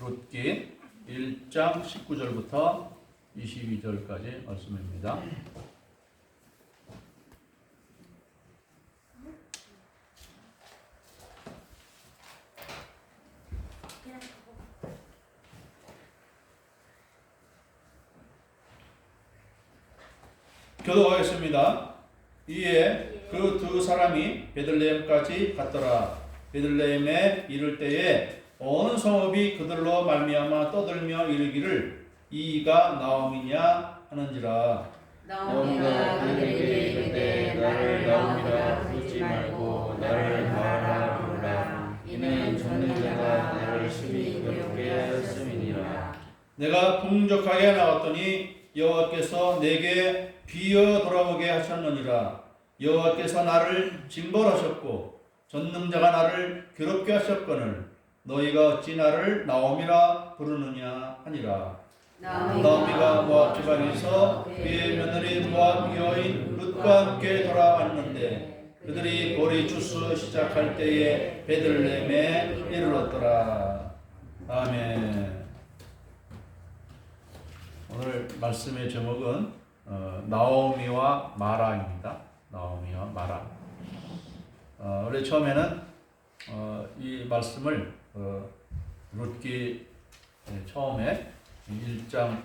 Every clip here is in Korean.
룻기 1장 19절부터 22절까지 말씀입니다. 교독하겠습니다. 이에 그 두 사람이 베들레헴까지 갔더라. 베들레헴에 이를 때에 온 성읍이 그들로 말미암아 떠들며 이르기를 이가 나오미냐 하는지라. 나오미가 그들에게 이르되 나를 나오미라 부르지 말고 나를 마라 부르라. 이는 전능자가 나를 심히 괴롭게 하였음이니라. 내가 풍족하게 나왔더니 여호와께서 내게 비어 돌아오게 하셨느니라. 여호와께서 나를 징벌하셨고 전능자가 나를 괴롭게 하셨거늘 너희가 어찌 나를 나오미라 부르느냐 하니라. 나오미가 모압 지방에서 그의 며느리 모압 여인 룻과 함께 돌아왔는데 그들이 보리 주스 시작할 때에 베들레헴에 이르렀더라. 아멘. 오늘 말씀의 제목은 나오미와 마라입니다. 나오미와 마라. 원래 처음에는 이 말씀을 룻기 처음에 1장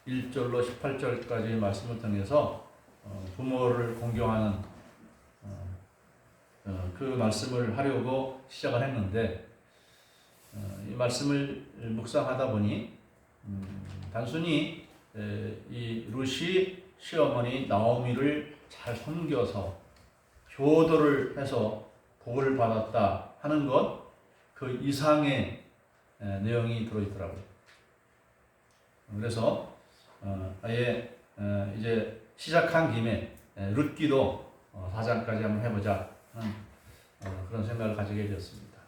1절로 18절까지 말씀을 통해서 부모를 공경하는 그 말씀을 하려고 시작을 했는데 이 말씀을 묵상하다 보니 단순히 이 룻이 시어머니 나오미를 잘 섬겨서 효도를 해서 복을 받았다 하는 것 그 이상의 내용이 들어있더라고요. 그래서 아예 이제 시작한 김에 룻기도 4장까지 한번 해보자 하는 그런 생각을 가지게 되었습니다.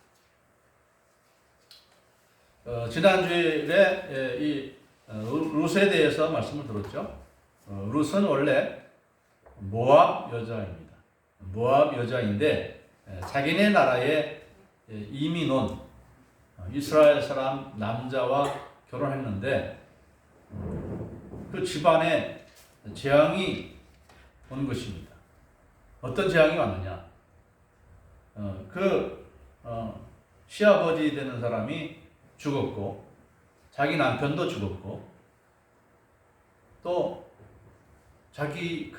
지난주에 이 룻에 대해서 말씀을 들었죠. 룻은 원래 모압 여자입니다. 모압 여자인데 자기네 나라에 이민 온 이스라엘 사람 남자와 결혼했는데 그 집안에 재앙이 온 것입니다. 어떤 재앙이 왔느냐? 시아버지 되는 사람이 죽었고 자기 남편도 죽었고 또 자기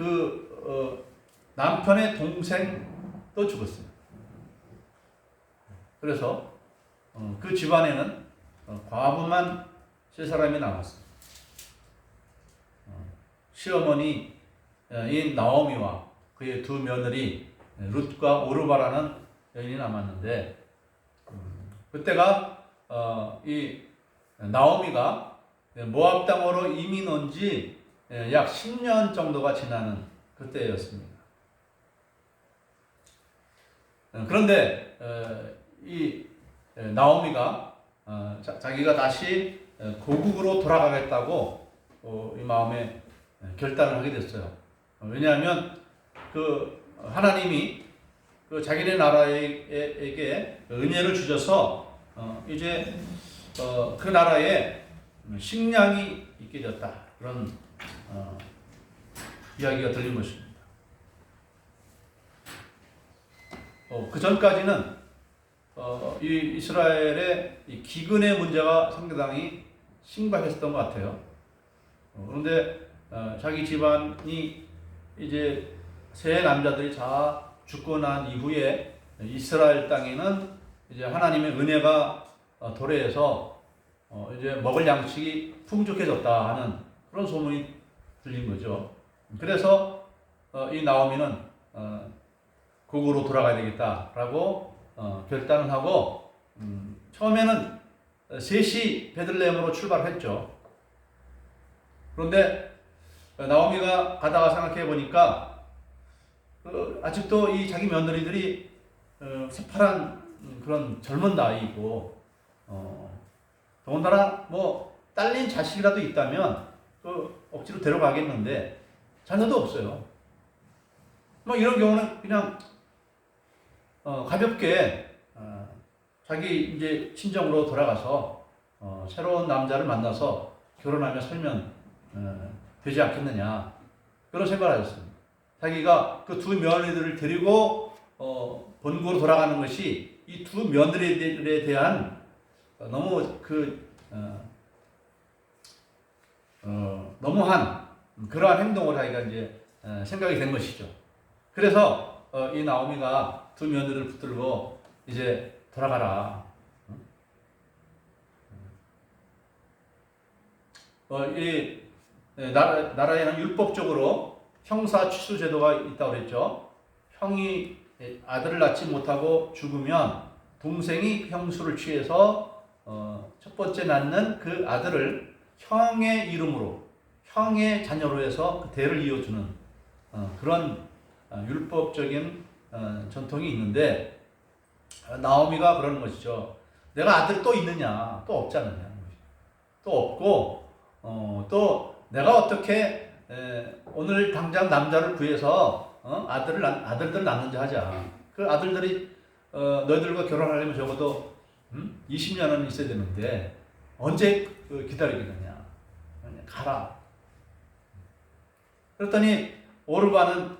남편의 동생도 죽었습니다. 그래서 그 집안에는 과부만 세 사람이 남았습니다. 시어머니 인 나오미와 그의 두 며느리 룻과 오르바라는 여인이 남았는데 그때가 이 나오미가 모압 땅으로 이민 온 지 약 10년 정도가 지나는 그때였습니다. 그런데 이 나오미가 자기가 다시 고국으로 돌아가겠다고 이 마음에 결단을 하게 됐어요. 왜냐하면 하나님이 자기네 나라에게 은혜를 주셔서 이제 그 나라에 식량이 있게 되었다. 그런 이야기가 들린 것입니다. 그 전까지는 이 이스라엘의 이 기근의 문제가 상당히 심각했었던 것 같아요. 그런데 자기 집안이 이제 세 남자들이 다 죽고 난 이후에 이스라엘 땅에는 이제 하나님의 은혜가 도래해서 이제 먹을 양식이 풍족해졌다 하는 그런 소문이 들린 거죠. 그래서 이 나오미는 고국으로 돌아가야 되겠다라고 결단을 하고 처음에는 셋이 베들레헴으로 출발했죠. 그런데 나오미가 가다가 생각해 보니까 아직도 이 자기 며느리들이 새파란 그런 젊은 나이고 더군다나 뭐 딸린 자식이라도 있다면 억지로 데려가겠는데 자녀도 없어요. 뭐 이런 경우는 그냥 가볍게 자기 이제 친정으로 돌아가서 새로운 남자를 만나서 결혼하며 살면 되지 않겠느냐 그런 생각을 하셨습니다. 자기가 그 두 며느리들을 데리고 본국으로 돌아가는 것이 이 두 며느리들에 대한 너무 너무한 그러한 행동을 자기가 이제 생각이 된 것이죠. 그래서 이 나오미가 두 며느리를 붙들고 이제 돌아가라. 이 나라에는 율법적으로 형사 취소 제도가 있다고 그랬죠. 형이 아들을 낳지 못하고 죽으면 동생이 형수를 취해서 첫 번째 낳는 그 아들을 형의 이름으로 형의 자녀로 해서 그 대를 이어주는 그런 율법적인 전통이 있는데 나오미가 그러는 것이죠. 내가 아들 또 있느냐? 또 없지 않느냐? 또 없고 또 내가 어떻게 오늘 당장 남자를 구해서 아들들 낳는지 하자. 그 아들들이 너희들과 결혼하려면 적어도 20년은 있어야 되는데 언제 기다리겠느냐? 가라. 그랬더니 오르바는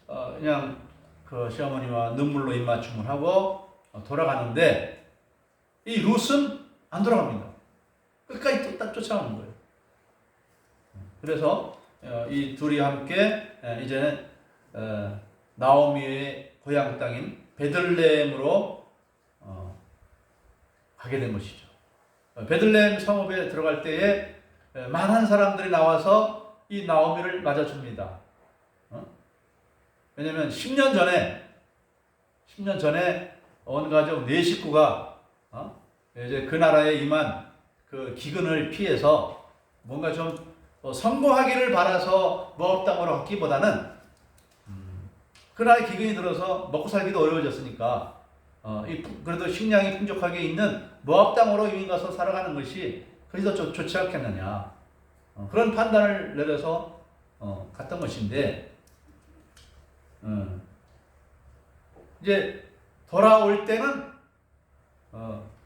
그냥 그 시어머니와 눈물로 입맞춤을 하고 돌아가는데 이 룻은 안 돌아갑니다. 끝까지 또 쫓아오는 거예요. 그래서 이 둘이 함께 이제는 나오미의 고향 땅인 베들레헴으로 가게 된 것이죠. 베들레헴 성읍에 들어갈 때에 많은 사람들이 나와서 이 나오미를 맞아줍니다. 왜냐하면 10년 전에 온 가족 4식구가 이제 그 나라에 임한 그 기근을 피해서 뭔가 좀 성공하기를 바라서 모압 땅으로 갔기보다는 그 나라에 기근이 들어서 먹고 살기도 어려워졌으니까 그래도 식량이 풍족하게 있는 모압 땅으로 이민 가서 살아가는 것이 그래도 좋지 않겠느냐 그런 판단을 내려서 갔던 것인데 이제 돌아올 때는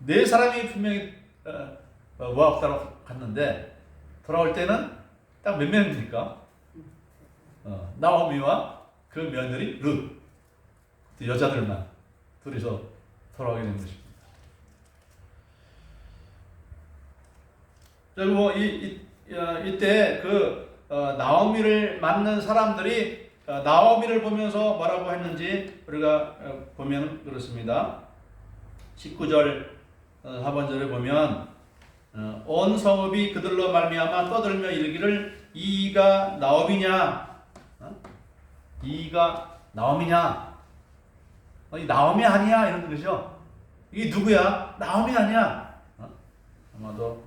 4사람이 분명히 모압 땅으로 갔는데 돌아올 때는 딱 몇 명입니까? 나오미와 그 며느리 룻 여자들만 둘이서 돌아오게 된 것입니다. 그리고 이때 그 나오미를 만난 사람들이 나오미를 보면서 뭐라고 했는지 우리가 보면 그렇습니다. 19절 하반절에 보면 온 성읍이 그들로 말미암아 떠들며 이르기를 이가 나오미냐? 이가 나오미냐? 이 나오미 아니야? 이런 거죠. 이게 누구야? 나오미 아니야? 아마도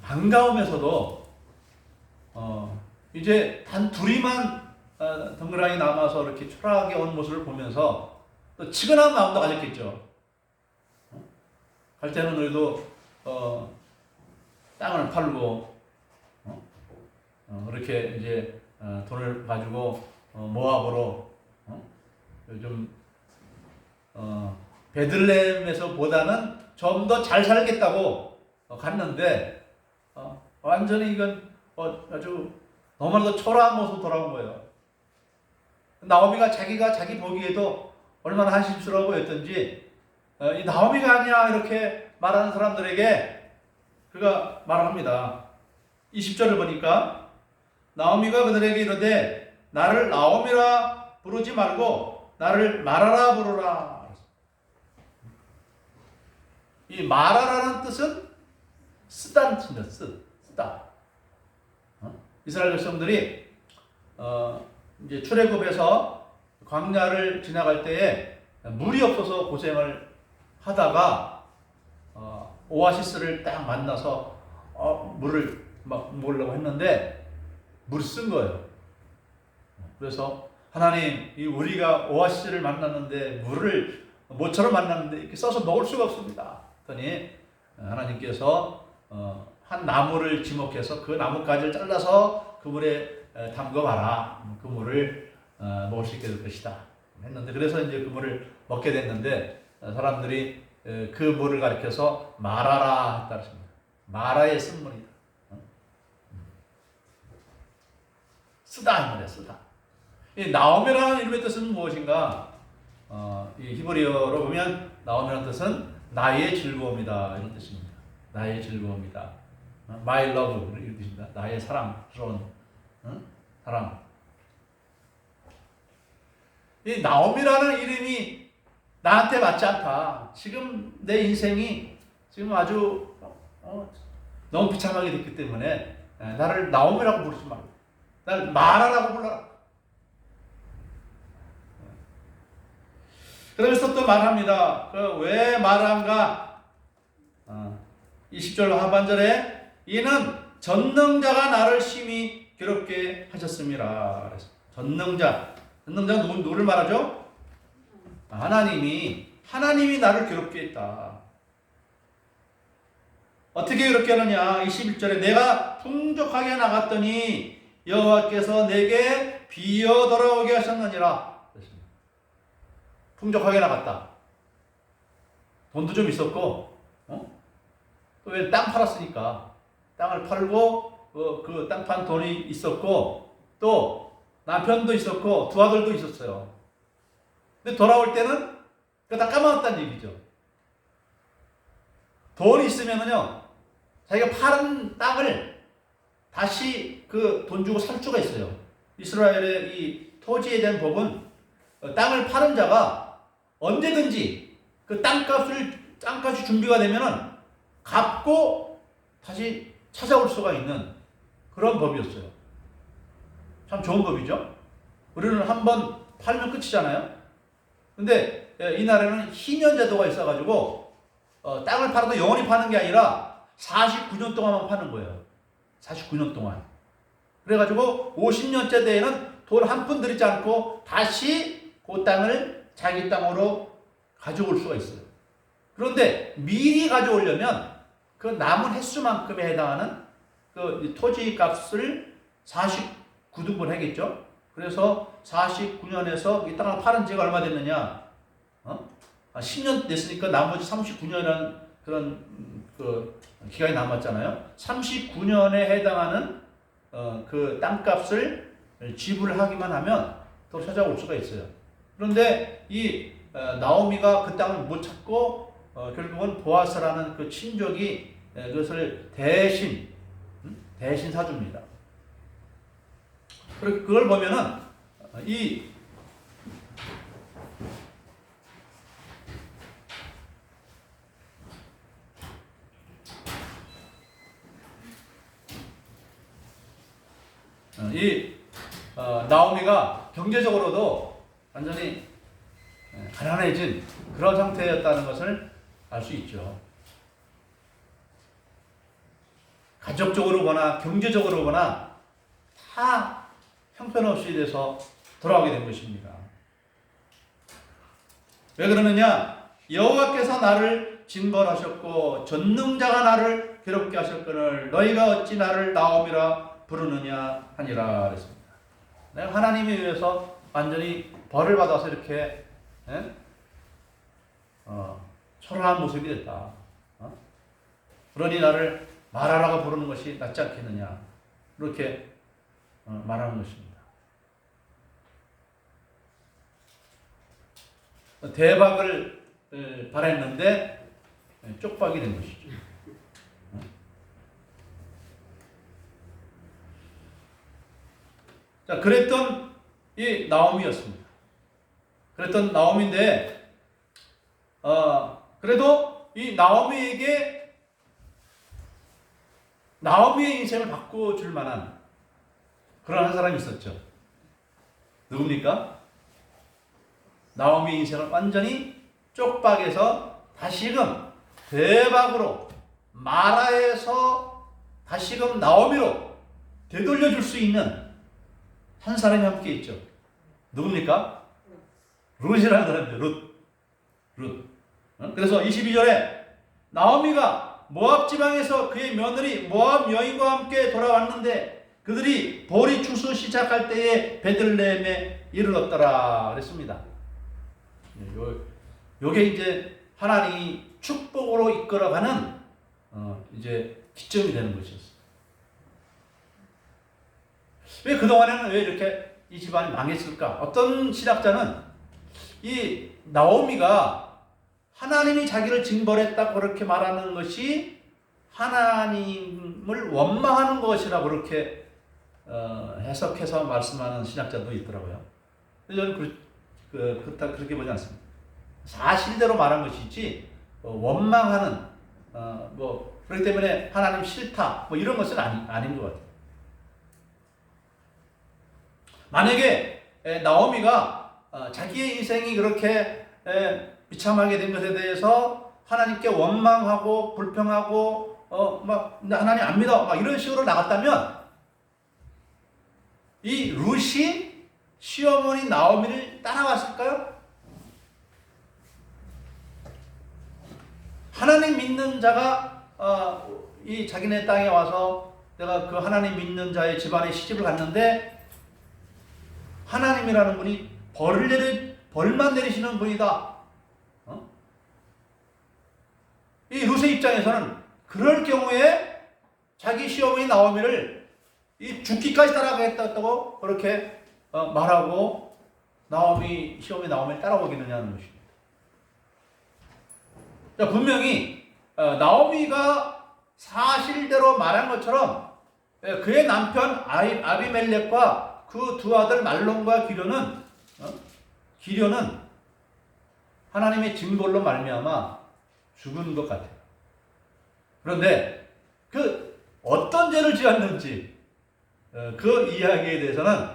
반가우면서도 이제 단 둘이만 덩그러니 남아서 이렇게 초라하게 온 모습을 보면서 또 치근한 마음도 가졌겠죠. 갈 때는 우리도 땅을 팔고 그렇게 이제 돈을 가지고 모압으로 요즘 베들레헴에서 보다는 좀 더 잘 살겠다고 갔는데 완전히 이건 아주 너무나도 초라한 모습으로 돌아온 거예요. 나오미가 자기 보기에도 얼마나 한심스러워 보였던지 이 나오미가 아니야 이렇게 말하는 사람들에게 그가 말합니다. 20절을 보니까 나오미가 그들에게 이르되 나를 나오미라 부르지 말고 나를 마라라 부르라. 이 마라라는 뜻은 쓰다는 뜻입니다. 쓰다. 이스라엘 백성들이 이제 출애굽에서 광야를 지나갈 때에 물이 없어서 고생을 하다가 오아시스를 딱 만나서 물을 막 먹으려고 했는데 물을 쓴 거예요. 그래서 하나님, 우리가 오아시스를 만났는데 물을 모처럼 만났는데 이렇게 써서 먹을 수가 없습니다. 그랬더니 하나님께서 한 나무를 지목해서 그 나뭇가지를 잘라서 그 물에 담궈봐라. 그 물을 먹을 수 있게 될 것이다. 했는데 그래서 이제 그 물을 먹게 됐는데 사람들이 그 뭐를 가리켜서 마라라 했다 그랬습니다. 마라의 쓴물이다. 쓰다 이 말이야, 쓰다. 이 나오미라는 이름의 뜻은 무엇인가? 이 히브리어로 보면 나오미라는 뜻은 나의 즐거움이다 이런 뜻입니다. 나의 즐거움이다. My love 이런 뜻입니다. 나의 사랑스러운 사랑. 이 나오미라는 이름이 나한테 맞지 않다. 지금 내 인생이 지금 아주 너무 비참하게 됐기 때문에 나를 나오미라고 부르지 말고 나를 마라라고 불러라. 그러면서 또 말합니다. 왜 마라인가? 20절 하반절에 이는 전능자가 나를 심히 괴롭게 하셨습니다. 전능자 누구를 말하죠? 하나님이 나를 괴롭게 했다. 어떻게 괴롭게 하느냐? 21절에 내가 풍족하게 나갔더니 여호와께서 내게 비어 돌아오게 하셨느니라. 풍족하게 나갔다. 돈도 좀 있었고, 또 왜 땅 팔았으니까 땅을 팔고 그 땅 판 돈이 있었고 또 남편도 있었고 두 아들도 있었어요. 근데 돌아올 때는 그거 다 까먹었다는 얘기죠. 돈이 있으면은요, 자기가 파는 땅을 다시 그 돈 주고 살 수가 있어요. 이스라엘의 이 토지에 대한 법은 땅을 파는 자가 언제든지 그 땅값이 준비가 되면은 갚고 다시 찾아올 수가 있는 그런 법이었어요. 참 좋은 법이죠. 우리는 한번 팔면 끝이잖아요. 근데 이날에는 희년 제도가 있어가지고 땅을 팔아도 영원히 파는 게 아니라 49년 동안만 파는 거예요. 49년 동안. 그래가지고 50년째 되에는 돈 한 푼 들이지 않고 다시 그 땅을 자기 땅으로 가져올 수가 있어요. 그런데 미리 가져오려면 그 남은 횟수만큼에 해당하는 그 토지 값을 49등분 하겠죠. 그래서 49년에서 이 땅을 파는 지가 얼마 됐느냐? 10년 됐으니까 나머지 39년이라는 그런 그 기간이 남았잖아요. 39년에 해당하는 그 땅값을 지불하기만 하면 또 찾아올 수가 있어요. 그런데 이 나오미가 그 땅을 못 찾고 결국은 보아스라는 그 친족이 그것을 대신 사줍니다. 그걸 보면은 이 나오미가 경제적으로도 완전히 가난해진 그런 상태였다는 것을 알 수 있죠. 가족적으로 보나 경제적으로 보나 다 형편없이 돼서 돌아오게 된 것입니다. 왜 그러느냐? 여호와께서 나를 징벌하셨고 전능자가 나를 괴롭게 하셨거늘 너희가 어찌 나를 나오미라 부르느냐 하니라 그랬습니다. 내가 하나님에 의해서 완전히 벌을 받아서 이렇게 초라한 모습이 됐다. 그러니 나를 마라라고 부르는 것이 낫지 않겠느냐 이렇게 말하는 것입니다. 대박을 바랬는데 쪽박이 된 것이죠. 자, 그랬던 이 나오미였습니다. 그랬던 나오미인데, 그래도 이 나오미에게 나오미의 인생을 바꿔줄 만한 그런 한 사람이 있었죠. 누굽니까? 나오미의 인생을 완전히 쪽박에서 다시금 대박으로 마라에서 다시금 나오미로 되돌려줄 수 있는 한 사람이 함께 있죠. 누굽니까? 룻이라는 사람이죠. 룻. 그래서 22절에 나오미가 모압 지방에서 그의 며느리 모압 여인과 함께 돌아왔는데 그들이 보리 추수 시작할 때에 베들레헴에 이르렀더라 그랬습니다. 요게 이제 하나님이 축복으로 이끌어가는 이제 기점이 되는 것이었어요. 왜 그동안에는 왜 이렇게 이 집안이 망했을까? 어떤 신학자는 이 나오미가 하나님이 자기를 징벌했다고 그렇게 말하는 것이 하나님을 원망하는 것이라고 그렇게 해석해서 말씀하는 신학자도 있더라고요. 저는 그렇다 그렇게 보지 않습니다. 사실대로 말한 것이지 원망하는 뭐 그렇기 때문에 하나님 싫다 뭐 이런 것은 아닌 것 같아요. 만약에 나오미가 자기의 인생이 그렇게 비참하게 된 것에 대해서 하나님께 원망하고 불평하고 막 하나님 안 믿어 막 이런 식으로 나갔다면 이 룻이 시어머니 나오미를 따라왔을까요? 하나님 믿는 자가 이 자기네 땅에 와서 내가 그 하나님 믿는 자의 집안에 시집을 갔는데 하나님이라는 분이 벌만 내리시는 분이다. 이 룻의 입장에서는 그럴 경우에 자기 시어머니 나오미를 이 죽기까지 따라가겠다고 그렇게 말하고 시어머니 나오미를 따라오겠느냐는 것입니다. 분명히 나오미가 사실대로 말한 것처럼 그의 남편 아비멜렉과 그 두 아들 말론과 기련은 하나님의 징벌로 말미암아 죽은 것 같아요. 그런데 그 어떤 죄를 지었는지 그 이야기에 대해서는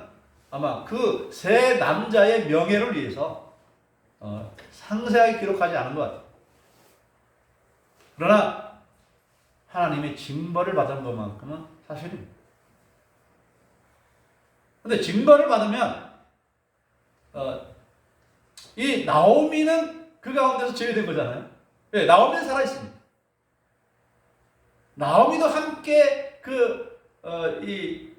아마 그 세 남자의 명예를 위해서 상세하게 기록하지 않은 것 같아요. 그러나 하나님의 징벌을 받은 것만큼은 사실입니다. 근데 징벌을 받으면 이 나오미는 그 가운데서 제외된 거잖아요. 네, 나오미는 살아있습니다. 나오미도 함께 이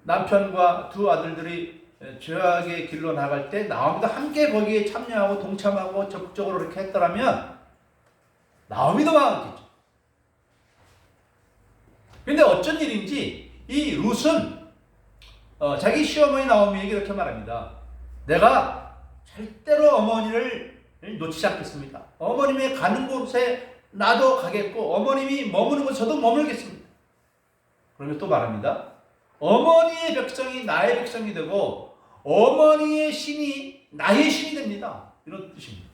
남편과 두 아들들이 죄악의 길로 나갈 때 나오미도 함께 거기에 참여하고 동참하고 적극적으로 이렇게 했더라면 나오미도 망했겠죠. 근데 어쩐 일인지 이 룻은 자기 시어머니 나오미에게 이렇게 말합니다. 내가 절대로 어머니를 놓치지 않겠습니다. 어머님이 가는 곳에 나도 가겠고 어머님이 머무는 곳에 저도 머물겠습니다. 그러면 또 말합니다. 어머니의 백성이 나의 백성이 되고 어머니의 신이 나의 신이 됩니다. 이런 뜻입니다.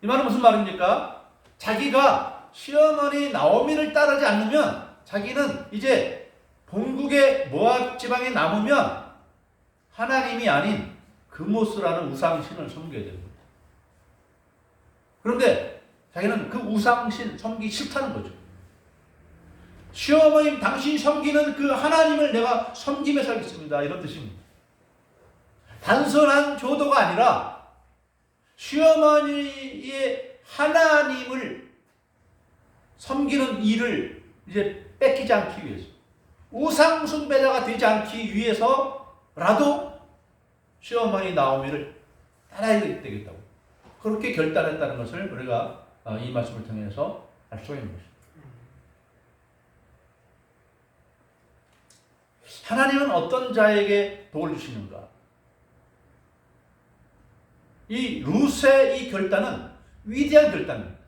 이 말은 무슨 말입니까? 자기가 시어머니 나오미를 따르지 않으면 자기는 이제 본국의 모압 지방에 남으면 하나님이 아닌 그모스라는 우상신을 섬겨야 됩니다. 그런데 자기는 그 우상신 섬기기 싫다는 거죠. 시어머님 당신이 섬기는 그 하나님을 내가 섬기며 살겠습니다. 이런 뜻입니다. 단순한 조도가 아니라 시어머니의 하나님을 섬기는 일을 이제 뺏기지 않기 위해서 우상 숭배자가 되지 않기 위해서라도 시어머니 나오미를 따라야 되겠다고 그렇게 결단했다는 것을 우리가 이 말씀을 통해서 알 수가 있는 것입니다. 하나님은 어떤 자에게 복을 주시는가? 이 룻의 이 결단은 위대한 결단입니다.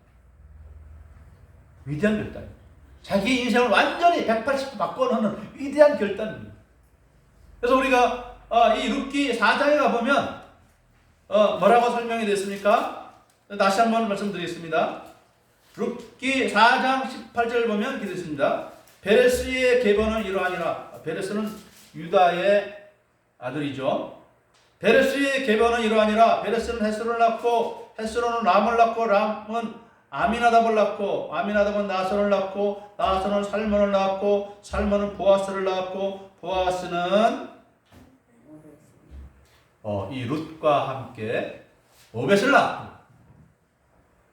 위대한 결단입니다. 자기 인생을 완전히 180도 바꿔놓는 위대한 결단입니다. 그래서 우리가 이 룻기 4장에 가보면 뭐라고 설명이 됐습니까? 다시 한번 말씀드리겠습니다. 룻기 4장 18절 보면 이렇게 됐습니다. 베레스의 계보는 이러하니라. 베레스는 유다의 아들이죠. 베레스의 계보는 이러하니라. 베레스는 헤스론을 낳고 헤스론은 람을 낳고 람은 아미나답을 낳고 아미나답은 나선을 낳고 나선은 살몬을 낳고 살몬은 보아스를 낳고 보아스는 이 룻과 함께 오벳을 낳고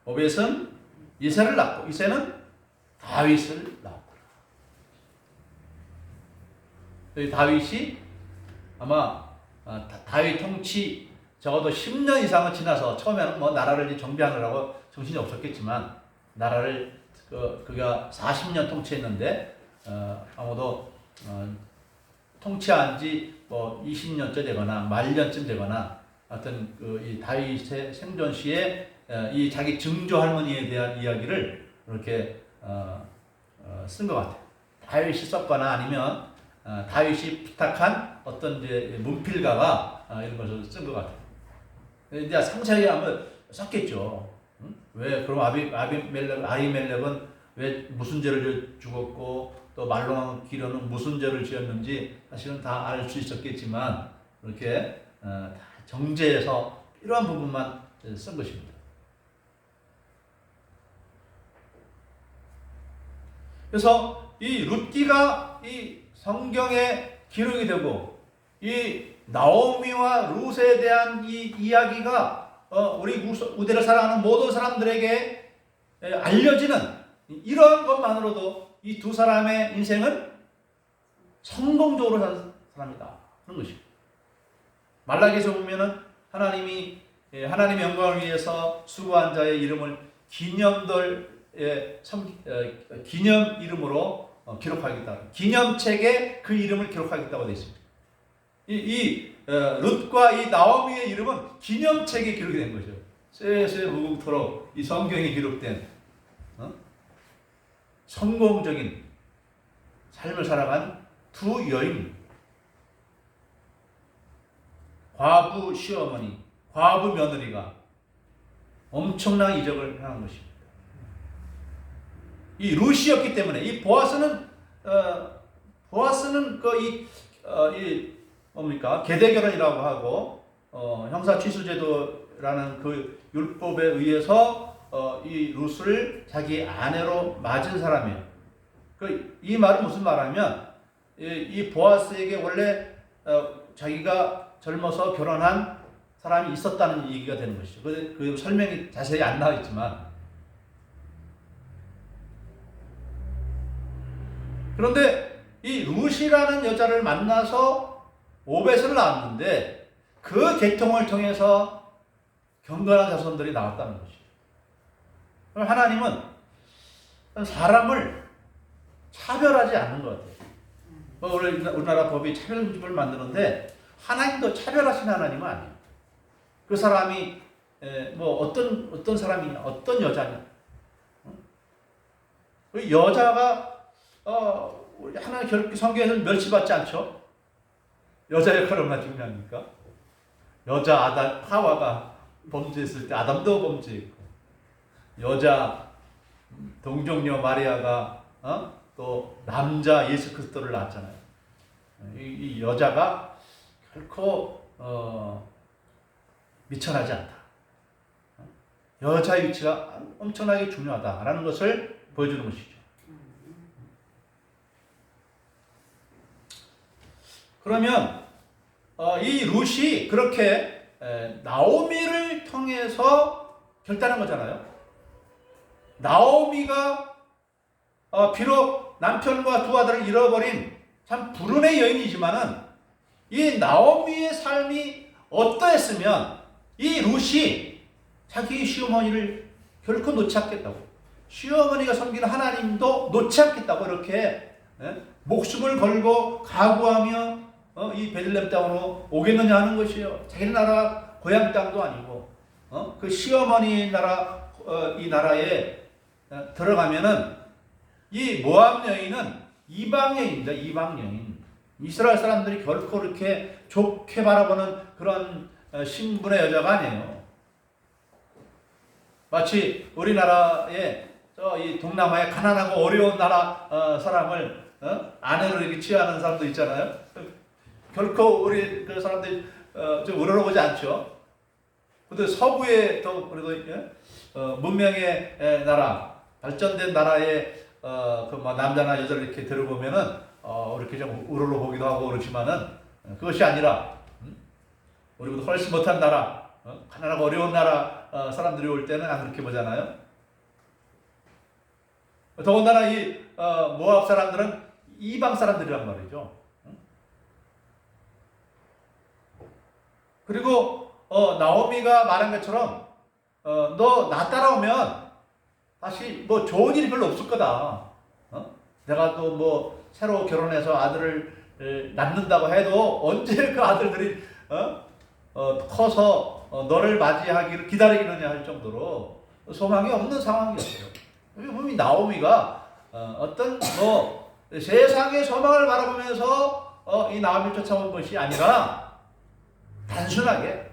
오벳은 이새를 낳고 이새는 다윗을 낳고 이 다윗이 아마 다윗 통치 적어도 10년 이상은 지나서 처음에는 뭐 나라를 이제 정비하느라고 정신이 없었겠지만 나라를 그가 40년 통치했는데 아무도 통치한 지 뭐 20년째 되거나 말년쯤 되거나 하여튼 이 다윗의 생존 시에 이 자기 증조 할머니에 대한 이야기를 이렇게 쓴 것 같아요. 다윗이 썼거나 아니면 다윗이 부탁한 어떤 이제 문필가가 이런 것을 쓴 것 같아요. 이제 상세하게 하면 썼겠죠. 응? 왜 그럼 아히멜렉은 왜 무슨 죄를 죽었고 또 말론 기련은 무슨 죄를 지었는지 사실은 다 알 수 있었겠지만 이렇게 다 정제해서 필요한 부분만 쓴 것입니다. 그래서 이 룻기가 이 성경에 기록이 되고 이 나오미와 룻에 대한 이 이야기가 우리 우대를 사랑하는 모든 사람들에게 알려지는 이러한 것만으로도 이 두 사람의 인생은 성공적으로 산 사람이다. 그런 것입니다. 말라기에서 보면은 하나님의 영광을 위해서 수고한 자의 이름을 기념 이름으로 기록하겠다. 기념책에 그 이름을 기록하겠다고 되어 있습니다. 룻과 이 나오미의 이름은 기념책에 기록이 된 거죠. 쇠쇠 무궁토록 이 성경에 기록된 성공적인 삶을 살아간 두 여인, 과부 시어머니, 과부 며느리가 엄청난 이적을 하는 것입니다. 이 룻이었기 때문에 이 보아스는 뭡니까 계대결혼이라고 하고 형사 취수제도라는 그 율법에 의해서 이 룻을 자기 아내로 맞은 사람이에요. 이 말은 무슨 말하면 이 보아스에게 원래 자기가 젊어서 결혼한 사람이 있었다는 얘기가 되는 것이죠. 그 설명이 자세히 안 나와 있지만 그런데 이 룻이라는 여자를 만나서 오벳을 낳았는데 그 계통을 통해서 경건한 자손들이 나왔다는 것이죠. 하나님은 사람을 차별하지 않는 것 같아요. 우리나라 법이 차별금지법을 만드는데 하나님도 차별하신 하나님은 아니에요. 그 사람이 뭐 어떤 사람이냐, 어떤 여자냐. 그 여자가 하나님 결국 성경에서는 멸시받지 않죠. 여자 역할이 얼마나 중요합니까? 여자 하와가 범죄했을 때 아담도 범죄했고 여자 동정녀 마리아가 또 남자 예수 그리스도를 낳았잖아요. 이 여자가 결코 미천하지 않다. 여자의 위치가 엄청나게 중요하다라는 것을 보여주는 것이죠. 그러면 이 룻이 그렇게 나오미를 통해서 결단한 거잖아요. 나오미가 비록 남편과 두 아들을 잃어버린 참 불운의 여인이지만은 이 나오미의 삶이 어떠했으면 이 룻이 자기 시어머니를 결코 놓지 않겠다고, 시어머니가 섬기는 하나님도 놓지 않겠다고 이렇게 목숨을 걸고 각오하며 이 베들레헴 땅으로 오겠느냐 하는 것이에요. 자기 나라 고향 땅도 아니고 그 시어머니 나라 이 나라에 들어가면은 이 모압 여인은 이방 여인입니다. 이방 여인. 이스라엘 사람들이 결코 이렇게 좋게 바라보는 그런 신분의 여자가 아니에요. 마치 우리나라의 이 동남아의 가난하고 어려운 나라 사람을 아내로 이렇게 취하는 사람도 있잖아요. 결코 우리 그 사람들이 좀 우러러보지 않죠. 근데 서구의 더 그래도 문명의 나라, 발전된 나라의 그 남자나 여자를 이렇게 들어보면은 이렇게 좀 우러러보기도 하고 그렇지만은 그것이 아니라 우리보다 훨씬 못한 나라, 가난하고 어려운 나라 사람들이 올 때는 안 그렇게 보잖아요. 더군다나 이 모압 사람들은 이방 사람들이란 말이죠. 그리고 나오미가 말한 것처럼 너 나 따라오면 다시 뭐 좋은 일이 별로 없을 거다. 내가 또 뭐 새로 결혼해서 아들을 낳는다고 해도 언제 그 아들들이 커서 너를 맞이하기를 기다리느냐 할 정도로 소망이 없는 상황이었어요. 분명히 나오미가 어떤 뭐 세상의 소망을 바라보면서 이 나오미를 쫓아온 것이 아니라 단순하게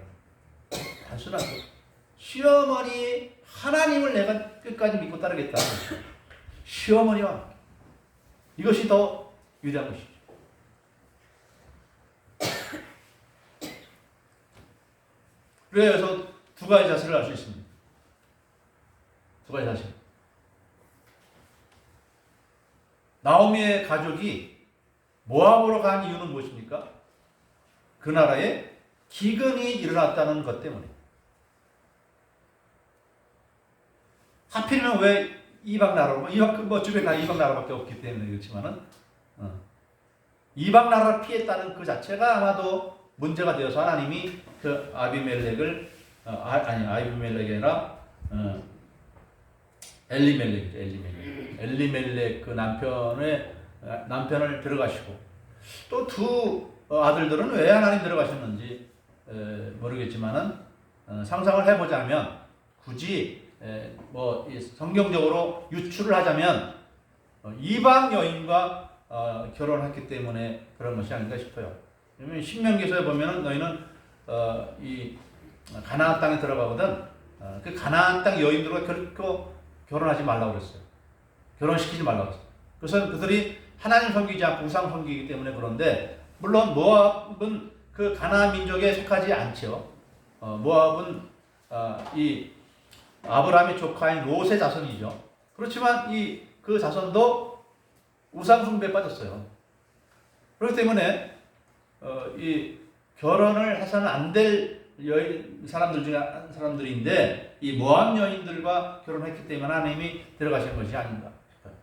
시어머니 하나님을 내가 끝까지 믿고 따르겠다. 시어머니와 함께. 이것이 더 위대한 것이죠. 그래서 두 가지 자세를 알 수 있습니다. 두 가지 자세. 나오미의 가족이 모압으로 간 이유는 무엇입니까? 그 나라에 기근이 일어났다는 것 때문에. 하필이면 왜 이방 나라로, 뭐 주변 나라 이방 나라밖에 없기 때문에 그렇지만은 이방 나라를 피했다는 그 자체가 아마도 문제가 되어서 하나님이 그 아비멜렉을 아비멜렉이 아니라 엘리멜렉 그 남편을 데려가시고 또 두 아들들은 왜 하나님 데려가셨는지 모르겠지만은 상상을 해보자면 굳이 뭐 성경적으로 유추를 하자면 이방 여인과 결혼했기 때문에 그런 것이 아닌가 싶어요. 왜냐면 신명기서에 보면은 너희는 이 가나안 땅에 들어가거든 그 가나안 땅 여인들과 결코 결혼하지 말라고 그랬어요. 결혼시키지 말라고 그랬어요. 그래서 그들이 하나님 섬기지 않고 우상 섬기기 때문에 그런데 물론 모압은 그 가나안 민족에 속하지 않죠. 모압은 이 아브라함의 조카인 롯의 자손이죠. 그렇지만 그 자손도 우상 숭배에 빠졌어요. 그렇기 때문에 이 결혼을 해서는 안 될 사람들 중에 사람들인데 이 모압 여인들과 결혼했기 때문에 하나님이 데려가신 것이 아닌가 싶어요.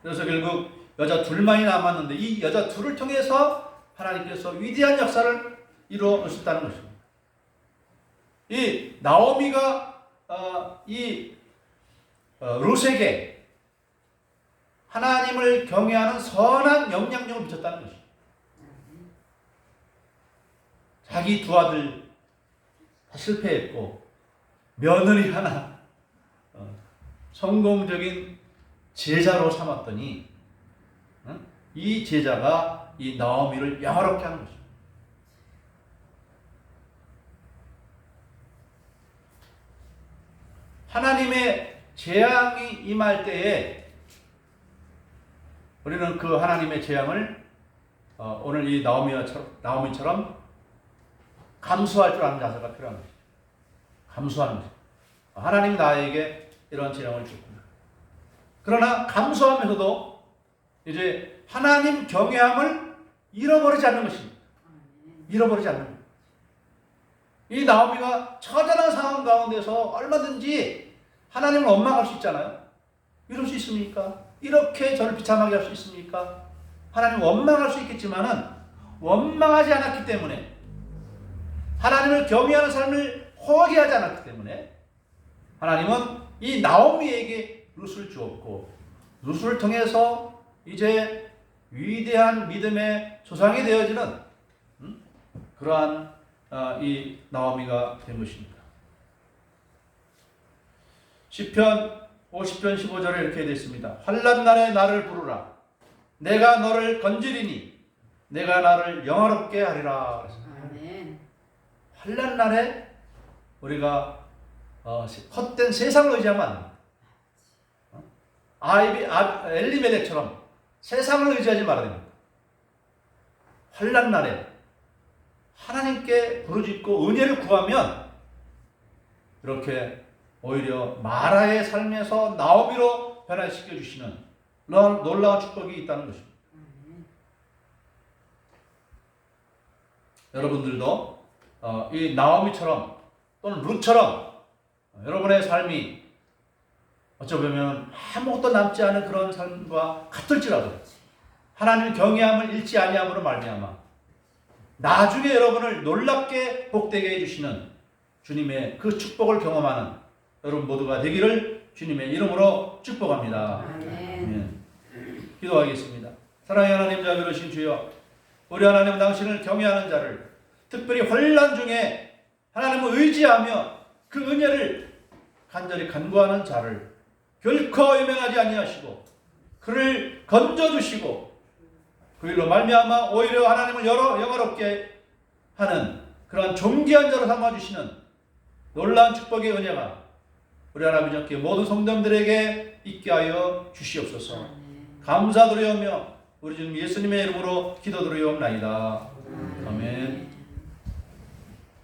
그래서 결국 여자 둘만이 남았는데 이 여자 둘을 통해서 하나님께서 위대한 역사를 이루어 놓으셨다는 것입니다. 이 나오미가 롯에게 하나님을 경외하는 선한 영향력을 미쳤다는 것입니다. 자기 두 아들 다 실패했고 며느리 하나 성공적인 제자로 삼았더니 이 제자가 이 나오미를 영화롭게 하는 것입니다. 하나님의 재앙이 임할 때에 우리는 그 하나님의 재앙을 오늘 이 나오미처럼 감수할 줄 아는 자세가 필요한 것입니다. 감수하는 것입니다. 하나님 나에게 이런 재앙을 줬구나. 그러나 감수하면서도 이제 하나님 경외함을 잃어버리지 않는 것입니다. 잃어버리지 않는 것입니다. 이 나오미가 처절한 상황 가운데서 얼마든지 하나님을 원망할 수 있잖아요. 이럴 수 있습니까? 이렇게 저를 비참하게 할 수 있습니까? 하나님 원망할 수 있겠지만은 원망하지 않았기 때문에 하나님을 경외하는 삶을 포기하지 않았기 때문에 하나님은 이 나오미에게 룻을 주었고 룻을 통해서 이제 위대한 믿음의 조상이 되어지는 그러한 이 나오미가 된 것입니다. 시편 50편 15절에 이렇게 되어 있습니다. 환난 날에 나를 부르라. 내가 너를 건지리니 내가 나를 영화롭게 하리라. 아멘. 환난 날에 우리가 헛된 세상을 의지하면 안 됩니다. 엘리멜렉처럼 세상을 의지하지 말아야 됩니다. 환난 날에 하나님께 부르짖고 은혜를 구하면 이렇게 오히려 마라의 삶에서 나오미로 변화시켜 주시는 놀라운 축복이 있다는 것입니다. 여러분들도 이 나오미처럼 또는 룻처럼 여러분의 삶이 어쩌면 아무것도 남지 않은 그런 삶과 같을지라도 하나님의 경외함을 잃지 아니함으로 말미암아 나중에 여러분을 놀랍게 복되게 해주시는 주님의 그 축복을 경험하는 여러분 모두가 되기를 주님의 이름으로 축복합니다. 아멘. 기도하겠습니다. 사랑의 하나님 자비로우신 주여, 우리 하나님은 당신을 경외하는 자를, 특별히 혼란 중에 하나님을 의지하며 그 은혜를 간절히 간구하는 자를 결코 외면하지 아니하시고 그를 건져주시고 그 일로 말미암아 오히려 하나님을 영화롭게 하는 그러한 존귀한 자로 삼아주시는 놀라운 축복의 은혜가 우리 하나님 아버지 모든 성도들에게 있게 하여 주시옵소서. 감사드리오며 우리 주님 예수님의 이름으로 기도드리옵나이다. 아멘.